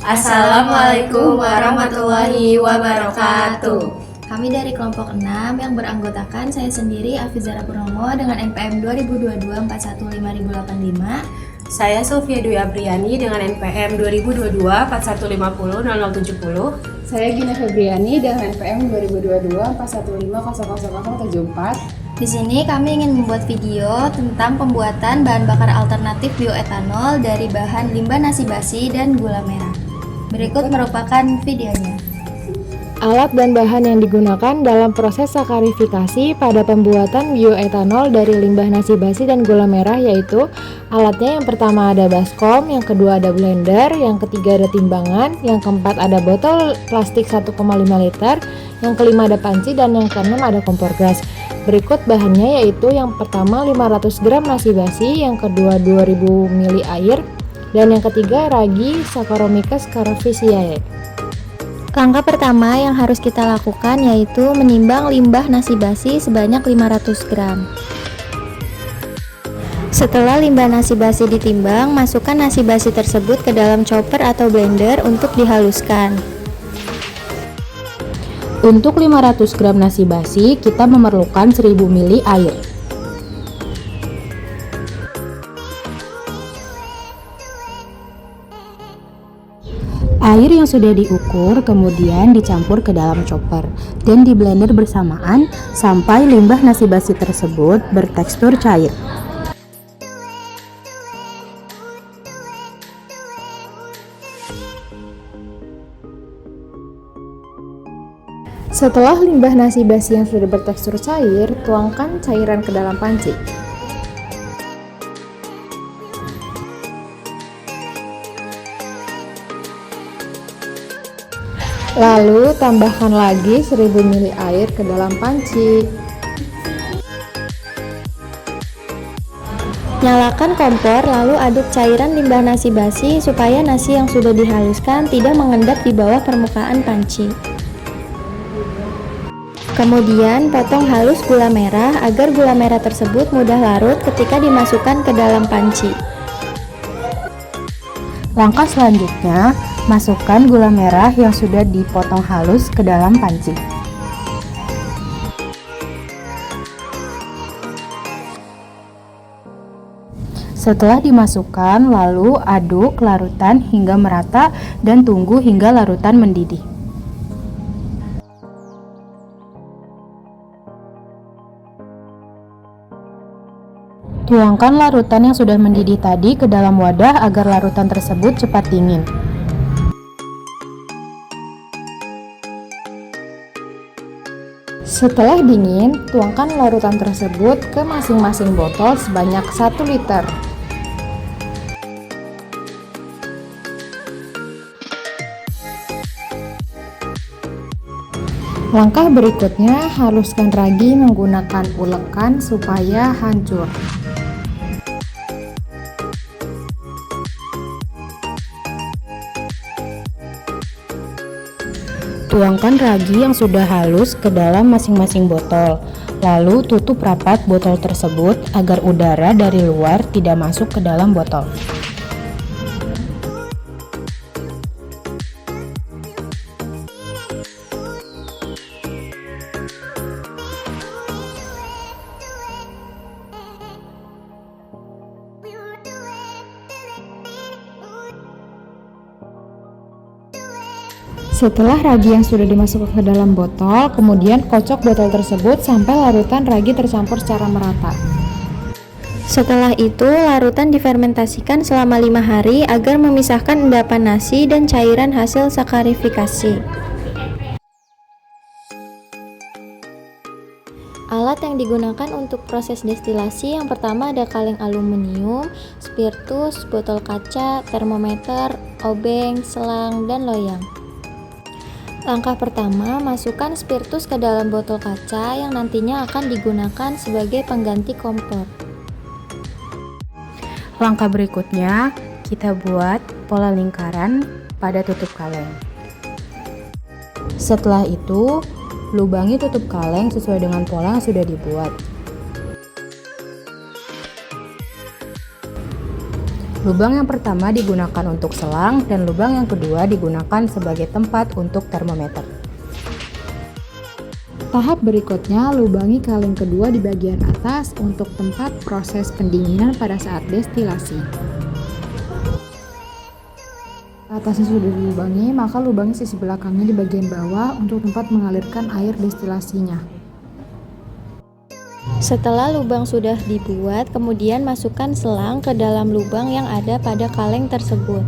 Assalamualaikum warahmatullahi wabarakatuh. Kami dari kelompok 6 yang beranggotakan saya sendiri Afizara Purnomo dengan NPM 2022-415085. Saya Sofia Dwi Apriani dengan NPM 2022-4150-0070. Saya Gina Febriani dengan NPM 2022-41500074. Di sini kami ingin membuat video tentang pembuatan bahan bakar alternatif bioetanol dari bahan limbah nasi basi dan gula merah. Berikut merupakan videonya. Alat dan bahan yang digunakan dalam proses sakarifikasi pada pembuatan bioetanol dari limbah nasi basi dan gula merah yaitu alatnya yang pertama ada baskom, yang kedua ada blender, yang ketiga ada timbangan, yang keempat ada botol plastik 1,5 liter, yang kelima ada panci, dan yang keenam ada kompor gas. Berikut bahannya yaitu yang pertama 500 gram nasi basi, yang kedua 2000 ml air, dan yang ketiga ragi Saccharomyces cerevisiae. Langkah pertama yang harus kita lakukan yaitu menimbang limbah nasi basi sebanyak 500 gram. Setelah limbah nasi basi ditimbang, masukkan nasi basi tersebut ke dalam chopper atau blender untuk dihaluskan. Untuk 500 gram nasi basi, kita memerlukan 1000 ml air. Air yang sudah diukur kemudian dicampur ke dalam chopper dan di blender bersamaan sampai limbah nasi basi tersebut bertekstur cair. Setelah limbah nasi basi yang sudah bertekstur cair, tuangkan cairan ke dalam panci. Lalu tambahkan lagi 1000 ml air ke dalam panci. Nyalakan kompor lalu aduk cairan limbah nasi basi supaya nasi yang sudah dihaluskan tidak mengendap di bawah permukaan panci. Kemudian potong halus gula merah agar gula merah tersebut mudah larut ketika dimasukkan ke dalam panci. Langkah selanjutnya, masukkan gula merah yang sudah dipotong halus ke dalam panci. Setelah dimasukkan, lalu aduk larutan hingga merata dan tunggu hingga larutan mendidih. Tuangkan larutan yang sudah mendidih tadi ke dalam wadah agar larutan tersebut cepat dingin. Setelah dingin, tuangkan larutan tersebut ke masing-masing botol sebanyak 1 liter. Langkah berikutnya, haluskan ragi menggunakan ulekan supaya hancur. Tuangkan ragi yang sudah halus ke dalam masing-masing botol, lalu tutup rapat botol tersebut agar udara dari luar tidak masuk ke dalam botol. Setelah ragi yang sudah dimasukkan ke dalam botol, kemudian kocok botol tersebut sampai larutan ragi tercampur secara merata. Setelah itu, larutan difermentasikan selama 5 hari agar memisahkan endapan nasi dan cairan hasil sakarifikasi. Alat yang digunakan untuk proses destilasi yang pertama ada kaleng aluminium, spiritus, botol kaca, termometer, obeng, selang, dan loyang. Langkah pertama, masukkan spiritus ke dalam botol kaca yang nantinya akan digunakan sebagai pengganti kompor. Langkah berikutnya, kita buat pola lingkaran pada tutup kaleng. Setelah itu, lubangi tutup kaleng sesuai dengan pola yang sudah dibuat. Lubang yang pertama digunakan untuk selang dan lubang yang kedua digunakan sebagai tempat untuk termometer. Tahap berikutnya, lubangi kaleng kedua di bagian atas untuk tempat proses pendinginan pada saat destilasi. Atasnya sudah dilubangi, maka lubangi sisi belakangnya di bagian bawah untuk tempat mengalirkan air destilasinya. Setelah lubang sudah dibuat, kemudian masukkan selang ke dalam lubang yang ada pada kaleng tersebut.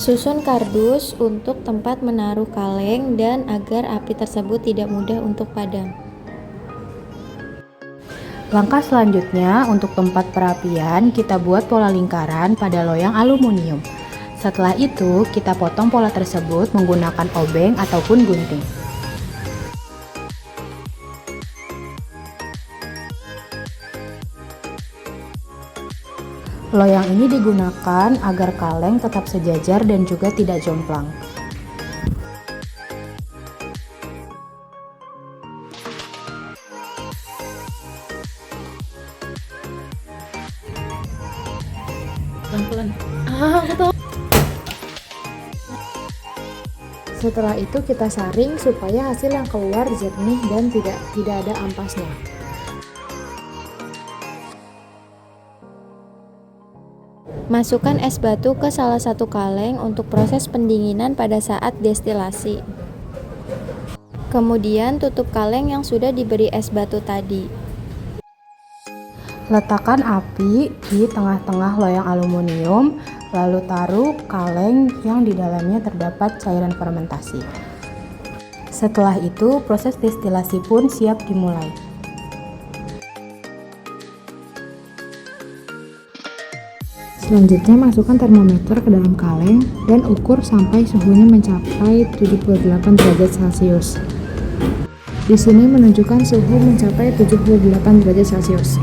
Susun kardus untuk tempat menaruh kaleng dan agar api tersebut tidak mudah untuk padam. Langkah selanjutnya, untuk tempat perapian, kita buat pola lingkaran pada loyang aluminium. Setelah itu, kita potong pola tersebut menggunakan obeng ataupun gunting. Loyang ini digunakan agar kaleng tetap sejajar dan juga tidak jomplang. Setelah itu kita saring supaya hasil yang keluar jernih dan tidak ada ampasnya. Masukkan es batu ke salah satu kaleng untuk proses pendinginan pada saat destilasi. Kemudian tutup kaleng yang sudah diberi es batu tadi. Letakkan api di tengah-tengah loyang aluminium, lalu taruh kaleng yang di dalamnya terdapat cairan fermentasi. Setelah itu, proses destilasi pun siap dimulai. Selanjutnya masukkan termometer ke dalam kaleng dan ukur sampai suhunya mencapai 78 derajat Celcius. Di sini menunjukkan suhu mencapai 78 derajat Celcius.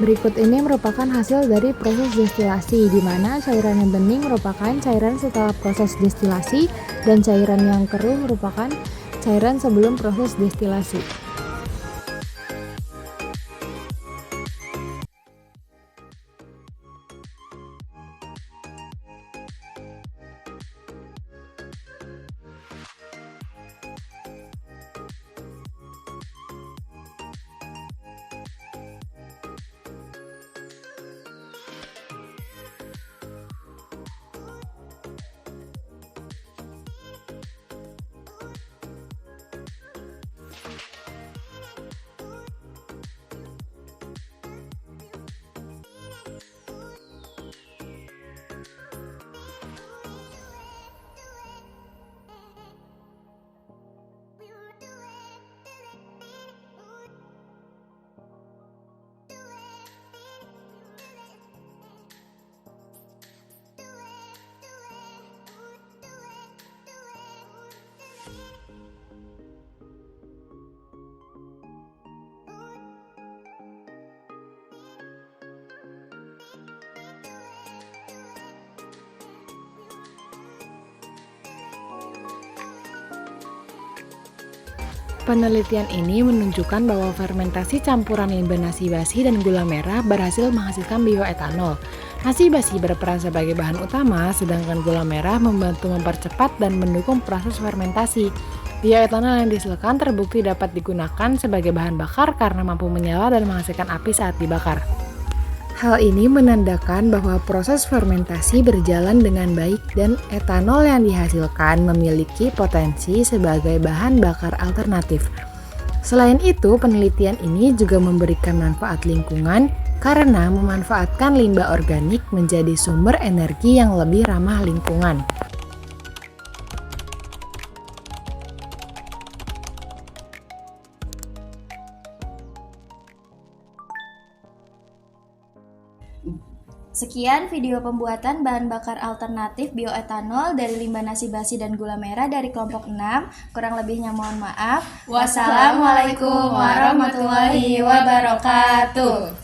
Berikut ini merupakan hasil dari proses destilasi, di mana cairan yang bening merupakan cairan setelah proses destilasi dan cairan yang keruh merupakan cairan sebelum proses destilasi. Penelitian ini menunjukkan bahwa fermentasi campuran limbah nasi basi dan gula merah berhasil menghasilkan bioetanol. Nasi basi berperan sebagai bahan utama, sedangkan gula merah membantu mempercepat dan mendukung proses fermentasi. Bioetanol yang dihasilkan terbukti dapat digunakan sebagai bahan bakar karena mampu menyala dan menghasilkan api saat dibakar. Hal ini menandakan bahwa proses fermentasi berjalan dengan baik dan etanol yang dihasilkan memiliki potensi sebagai bahan bakar alternatif. Selain itu, penelitian ini juga memberikan manfaat lingkungan karena memanfaatkan limbah organik menjadi sumber energi yang lebih ramah lingkungan. Sekian video pembuatan bahan bakar alternatif bioetanol dari limbah nasi basi dan gula merah dari kelompok 6. Kurang lebihnya mohon maaf. Wassalamualaikum warahmatullahi wabarakatuh.